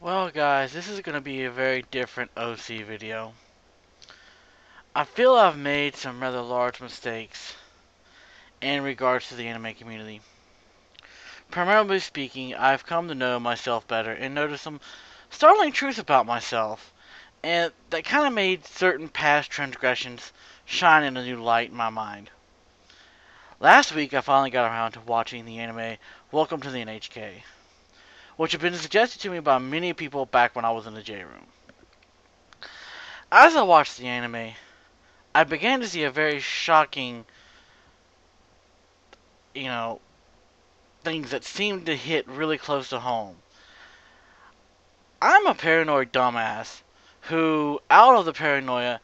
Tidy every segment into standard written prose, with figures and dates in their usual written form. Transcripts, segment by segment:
Well guys, this is going to be a very different OC video. I feel I've made some rather large mistakes in regards to the anime community. Primarily speaking, I've come to know myself better and noticed some startling truths about myself, and that kind of made certain past transgressions shine in a new light in my mind. Last week I finally got around to watching the anime Welcome to the NHK, which had been suggested to me by many people back when I was in the J room. As I watched the anime, I began to see a very shocking, you know, things that seemed to hit really close to home. I'm a paranoid dumbass who, out of the paranoia,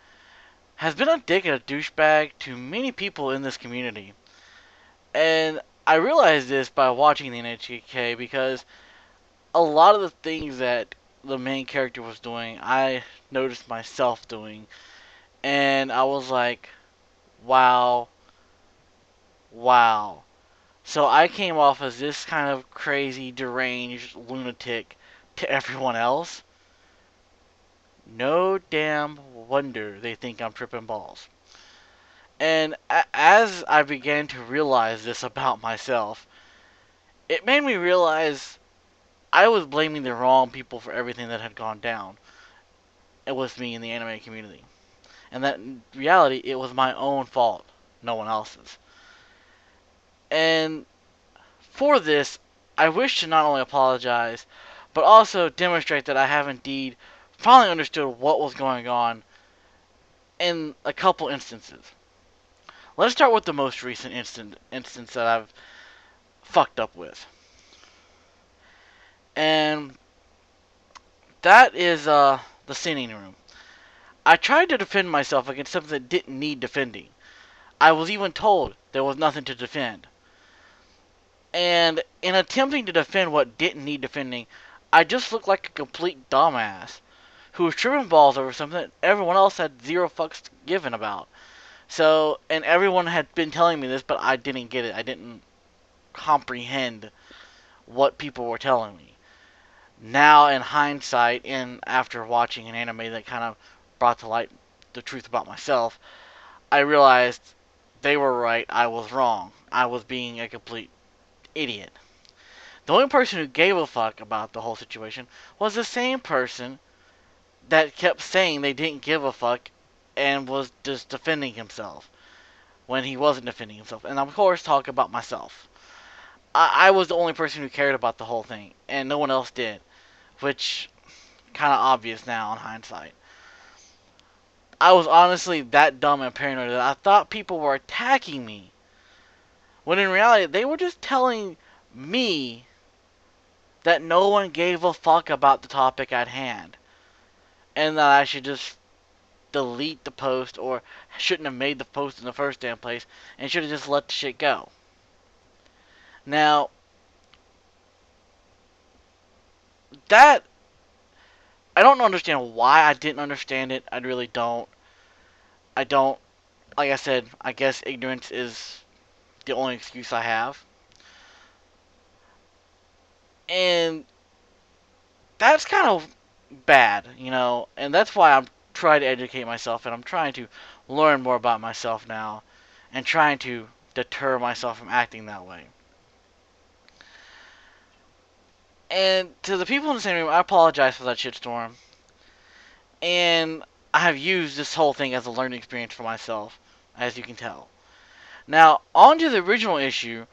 has been a dick and a douchebag to many people in this community. And I realized this by watching the NHK because a lot of the things that the main character was doing, I noticed myself doing. And I was like, wow, wow. So I came off as this kind of crazy, deranged lunatic to everyone else. No damn wonder they think I'm tripping balls. And as I began to realize this about myself, it made me realize I was blaming the wrong people for everything that had gone down. It was me in the anime community. And that in reality, it was my own fault, no one else's. And for this, I wish to not only apologize, but also demonstrate that I have indeed finally understood what was going on in a couple instances. Let's start with the most recent instance that I've fucked up with. And that is the singing room. I tried to defend myself against something that didn't need defending. I was even told there was nothing to defend. And in attempting to defend what didn't need defending, I just looked like a complete dumbass who was tripping balls over something that everyone else had zero fucks given about. So, and everyone had been telling me this, but I didn't get it. I didn't comprehend what people were telling me. Now, in hindsight, and after watching an anime that kind of brought to light the truth about myself, I realized they were right, I was wrong. I was being a complete idiot. The only person who gave a fuck about the whole situation was the same person that kept saying they didn't give a fuck and was just defending himself when he wasn't defending himself. And of course, talk about myself. I was the only person who cared about the whole thing, and no one else did, which kind of obvious now in hindsight. I was honestly that dumb and paranoid that I thought people were attacking me, when in reality they were just telling me that no one gave a fuck about the topic at hand, and that I should just delete the post or shouldn't have made the post in the first damn place and should have just let the shit go. Now, that I don't understand why I didn't understand it. I really don't. I don't. Like I said, I guess ignorance is the only excuse I have. And that's kind of bad, and that's why I'm trying to educate myself and I'm trying to learn more about myself now and trying to deter myself from acting that way. And to the people in the same room, I apologize for that shitstorm. And I have used this whole thing as a learning experience for myself, as you can tell. Now, on to the original issue,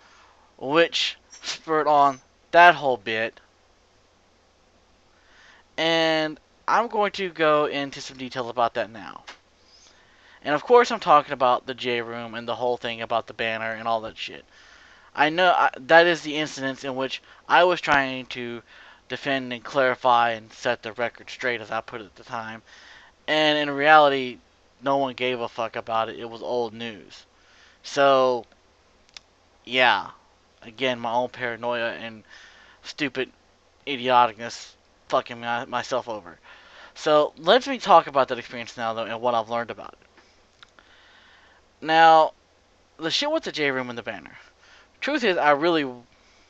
which spurred on that whole bit. And I'm going to go into some details about that now. And of course, I'm talking about the J Room and the whole thing about the banner and all that shit. I know that is the incident in which I was trying to defend and clarify and set the record straight, as I put it at the time. And in reality, no one gave a fuck about it. It was old news. So, yeah. Again, my own paranoia and stupid idioticness fucking myself over. So, let me talk about that experience now, though, and what I've learned about it. Now, the shit with the J Room and the banner. Truth is, I really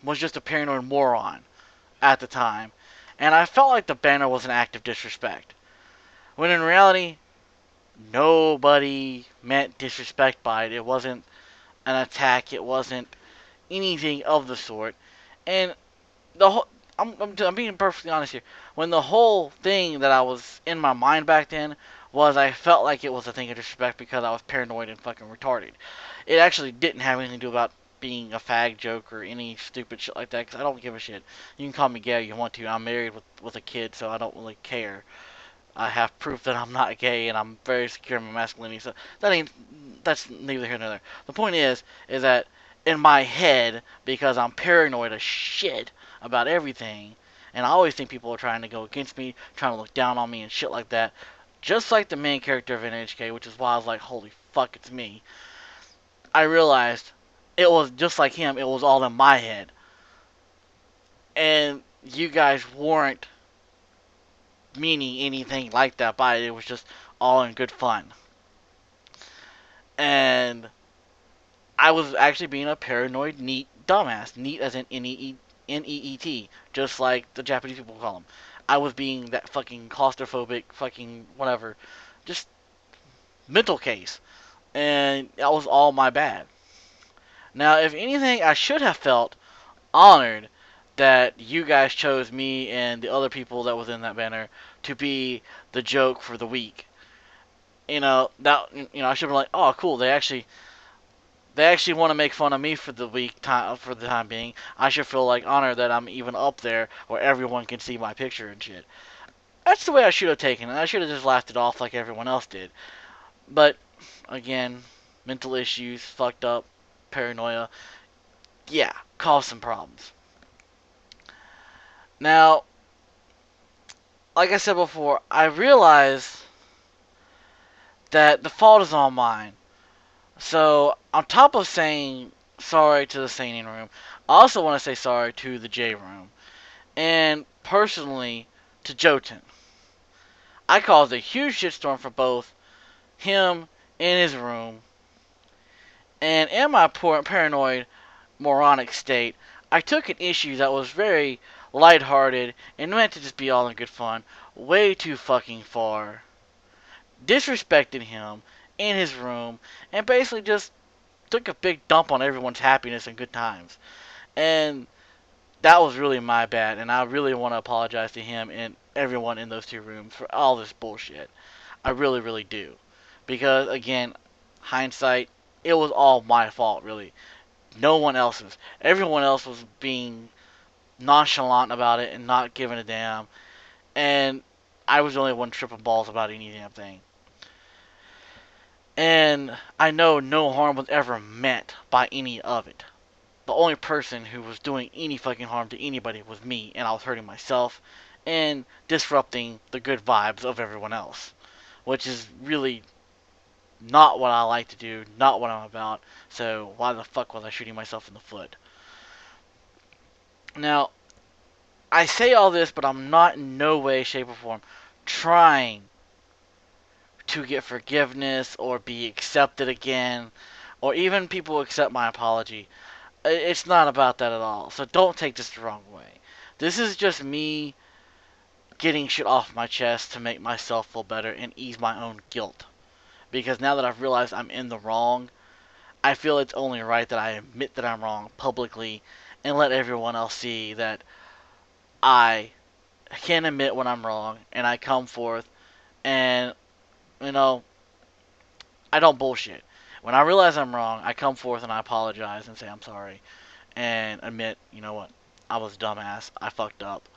was just a paranoid moron at the time. And I felt like the banner was an act of disrespect. When in reality, nobody meant disrespect by it. It wasn't an attack. It wasn't anything of the sort. And the whole, I'm being perfectly honest here. When the whole thing that I was in my mind back then was I felt like it was a thing of disrespect because I was paranoid and fucking retarded. It actually didn't have anything to do about being a fag joke or any stupid shit like that because I don't give a shit. You can call me gay if you want to. I'm married with a kid, so I don't really care. I have proof that I'm not gay and I'm very secure in my masculinity. So that's neither here nor there. The point is that in my head, because I'm paranoid as shit about everything, and I always think people are trying to go against me, trying to look down on me and shit like that. Just like the main character of NHK, which is why I was like, holy fuck, it's me. I realized it was just like him, it was all in my head. And you guys weren't meaning anything like that by it. It was just all in good fun. And I was actually being a paranoid, neat dumbass. Neat as in Neet, just like the Japanese people call them. I was being that fucking claustrophobic, fucking whatever, just mental case. And that was all my bad. Now, if anything, I should have felt honored that you guys chose me and the other people that was in that banner to be the joke for the week. I should be like, oh, cool. They actually want to make fun of me for the time being. I should feel like honored that I'm even up there where everyone can see my picture and shit. That's the way I should have taken it. I should have just laughed it off like everyone else did. But again, mental issues, fucked up, paranoia, yeah, caused some problems. Now, like I said before, I realize that the fault is on mine. So, on top of saying sorry to the Singing Room, I also want to say sorry to the J Room. And personally, to Jotun. I caused a huge shitstorm for both him and his room. And in my paranoid, moronic state, I took an issue that was very lighthearted and meant to just be all in good fun way too fucking far. Disrespected him in his room and basically just took a big dump on everyone's happiness and good times. And that was really my bad, and I really want to apologize to him and everyone in those two rooms for all this bullshit. I really, really do. Because, again, hindsight, it was all my fault, really. No one else's. Everyone else was being nonchalant about it and not giving a damn. And I was the only one tripping balls about any damn thing. And I know no harm was ever meant by any of it. The only person who was doing any fucking harm to anybody was me, and I was hurting myself and disrupting the good vibes of everyone else, which is really not what I like to do, not what I'm about. So why the fuck was I shooting myself in the foot? Now, I say all this, but I'm not in no way, shape, or form trying to get forgiveness or be accepted again, or even people accept my apology. It's not about that at all. So don't take this the wrong way. This is just me getting shit off my chest to make myself feel better and ease my own guilt. Because now that I've realized I'm in the wrong, I feel it's only right that I admit that I'm wrong publicly and let everyone else see that I can admit when I'm wrong and I come forth and, you know, I don't bullshit. When I realize I'm wrong, I come forth and I apologize and say I'm sorry and admit, you know what, I was a dumbass, I fucked up,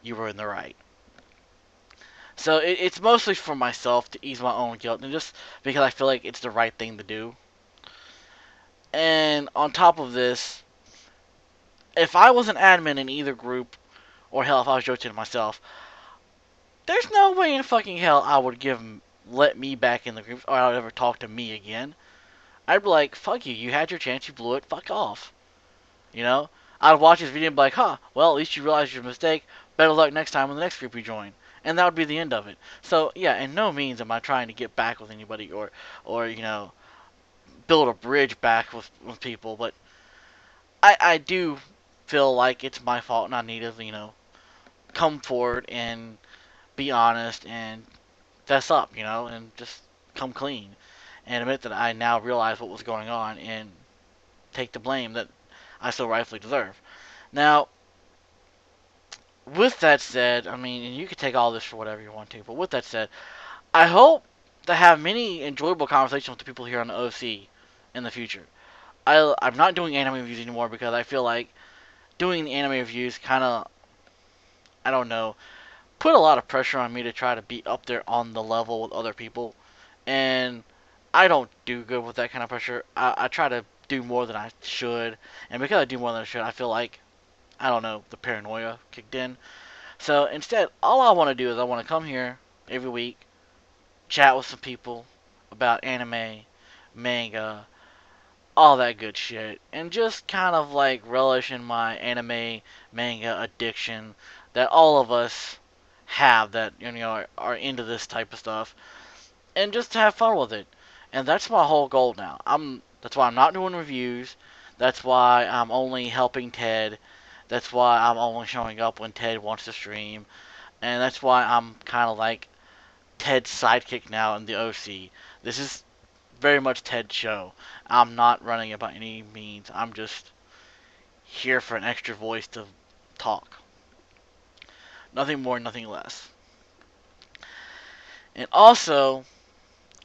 you were in the right. So it's mostly for myself to ease my own guilt and just because I feel like it's the right thing to do. And on top of this, if I was an admin in either group, or hell, if I was Jotun myself, there's no way in fucking hell I would let me back in the group or I would ever talk to me again. I'd be like, fuck you, you had your chance, you blew it, fuck off. You know? I'd watch this video and be like, huh, well, at least you realized your mistake. Better luck next time in the next group you join. And that would be the end of it. So, yeah, in no means am I trying to get back with anybody or build a bridge back with people. But I do feel like it's my fault and I need to, come forward and be honest and fess up, and just come clean and admit that I now realize what was going on and take the blame that I so rightfully deserve. Now, with that said, I mean, and you can take all this for whatever you want to, but with that said, I hope to have many enjoyable conversations with the people here on the OC in the future. I'm not doing anime reviews anymore because I feel like doing the anime reviews kind of, I don't know, put a lot of pressure on me to try to be up there on the level with other people. And I don't do good with that kind of pressure. I try to do more than I should. And because I do more than I should, I feel like, I don't know, the paranoia kicked in. So instead, all I want to do is I want to come here every week, chat with some people about anime, manga, all that good shit, and just kind of like relish in my anime manga addiction that all of us have that are into this type of stuff, and just to have fun with it. And that's my whole goal now. That's why I'm not doing reviews. That's why I'm only helping Ted. That's why I'm only showing up when Ted wants to stream. And that's why I'm kind of like Ted's sidekick now in the OC. This is very much Ted's show. I'm not running it by any means. I'm just here for an extra voice to talk. Nothing more, nothing less. And also,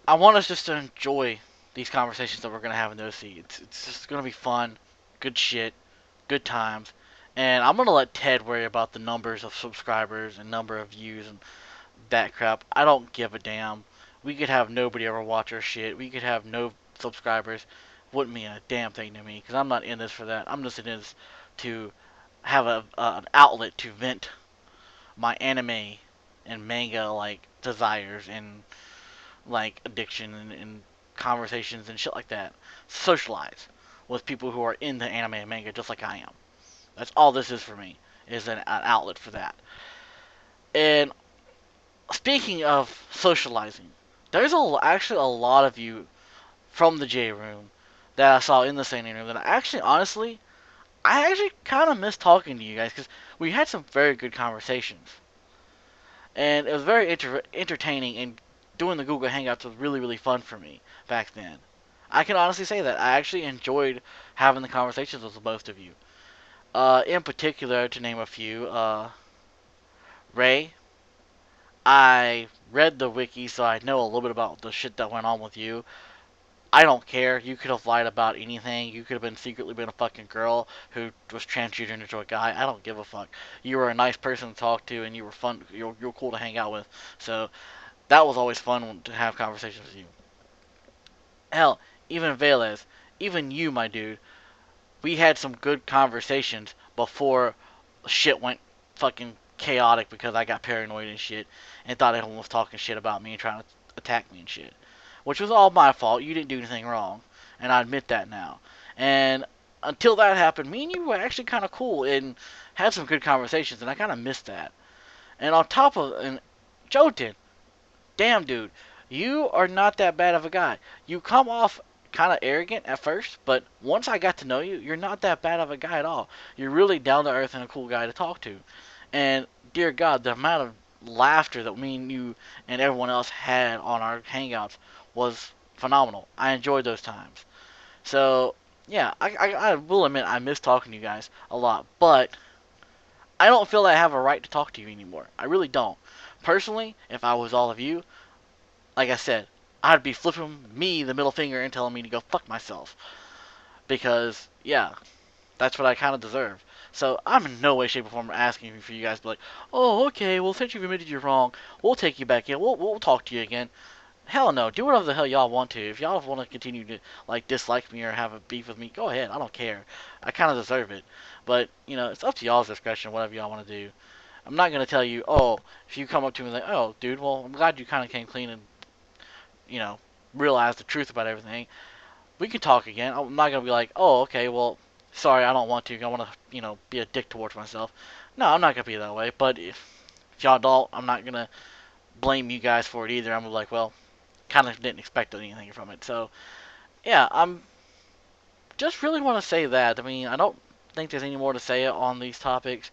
I want us just to enjoy these conversations that we're going to have in the OC. It's just going to be fun, good shit, good times. And I'm going to let Ted worry about the numbers of subscribers and number of views and that crap. I don't give a damn. We could have nobody ever watch our shit. We could have no subscribers. Wouldn't mean a damn thing to me because I'm not in this for that. I'm just in this to have an outlet to vent my anime and manga like desires and like addiction and conversations and shit like that. Socialize with people who are into anime and manga just like I am. That's all this is for me. Is an outlet for that. And speaking of socializing, there's actually a lot of you from the J room that I saw in the same room that I actually kind of miss talking to you guys because we had some very good conversations. And it was very entertaining, and doing the Google Hangouts was really, really fun for me back then. I can honestly say that. I actually enjoyed having the conversations with most of you. In particular, to name a few, Ray, I read the wiki, so I know a little bit about the shit that went on with you. I don't care. You could have lied about anything. You could have been secretly been a fucking girl who was transgendered into a guy. I don't give a fuck. You were a nice person to talk to, and you were fun. You're cool to hang out with. So that was always fun to have conversations with you. Hell, even Velez, even you, my dude. We had some good conversations before shit went fucking chaotic because I got paranoid and shit and thought everyone was talking shit about me and trying to attack me and shit. Which was all my fault. You didn't do anything wrong. And I admit that now. And until that happened, me and you were actually kind of cool and had some good conversations, and I kind of missed that. And on top of, and Jotin, damn dude, you are not that bad of a guy. You come off kind of arrogant at first, but once I got to know you, you're not that bad of a guy at all. You're really down to earth and a cool guy to talk to. And dear God, the amount of laughter that me and you and everyone else had on our hangouts was phenomenal. I enjoyed those times. So yeah, I will admit I miss talking to you guys a lot, but I don't feel I have a right to talk to you anymore. I really don't. Personally, if I was all of you, like I said, I'd be flipping me the middle finger and telling me to go fuck myself. Because, yeah, that's what I kind of deserve. So I'm in no way, shape, or form asking for you guys to be like, oh, okay, well, since you've admitted you're wrong, we'll take you back in. We'll talk to you again. Hell no. Do whatever the hell y'all want to. If y'all want to continue to like dislike me or have a beef with me, go ahead. I don't care. I kind of deserve it. But, it's up to y'all's discretion, whatever y'all want to do. I'm not going to tell you, oh, if you come up to me like, oh, dude, well, I'm glad you kind of came clean and you know, realize the truth about everything, we can talk again. I'm not gonna be like, oh, okay, well, sorry, I don't want to. I want to, be a dick towards myself. No, I'm not gonna be that way. But if y'all don't, I'm not gonna blame you guys for it either. I'm like, well, kind of didn't expect anything from it. So yeah, I'm just really want to say that. I mean, I don't think there's any more to say on these topics.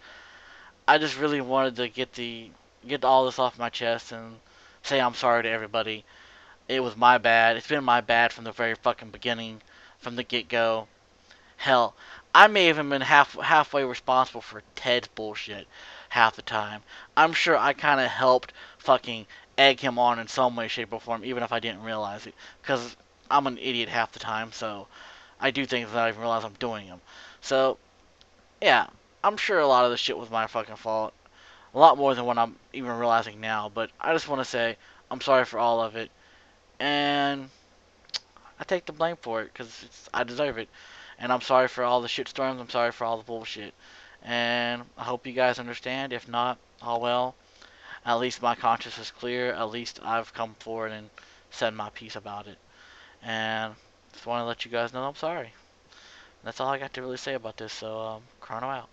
I just really wanted to get all this off my chest and say I'm sorry to everybody. It was my bad. It's been my bad from the very fucking beginning, from the get go. Hell, I may have even been halfway responsible for Ted's bullshit half the time. I'm sure I kind of helped fucking egg him on in some way, shape, or form, even if I didn't realize it. Because I'm an idiot half the time, so I do things that I even realize I'm doing them. So, yeah, I'm sure a lot of this shit was my fucking fault. A lot more than what I'm even realizing now, but I just want to say I'm sorry for all of it. And I take the blame for it because I deserve it. And I'm sorry for all the shitstorms. I'm sorry for all the bullshit. And I hope you guys understand. If not, oh well. At least my conscience is clear. At least I've come forward and said my piece about it. And just want to let you guys know I'm sorry. That's all I got to really say about this. So, Chrono out.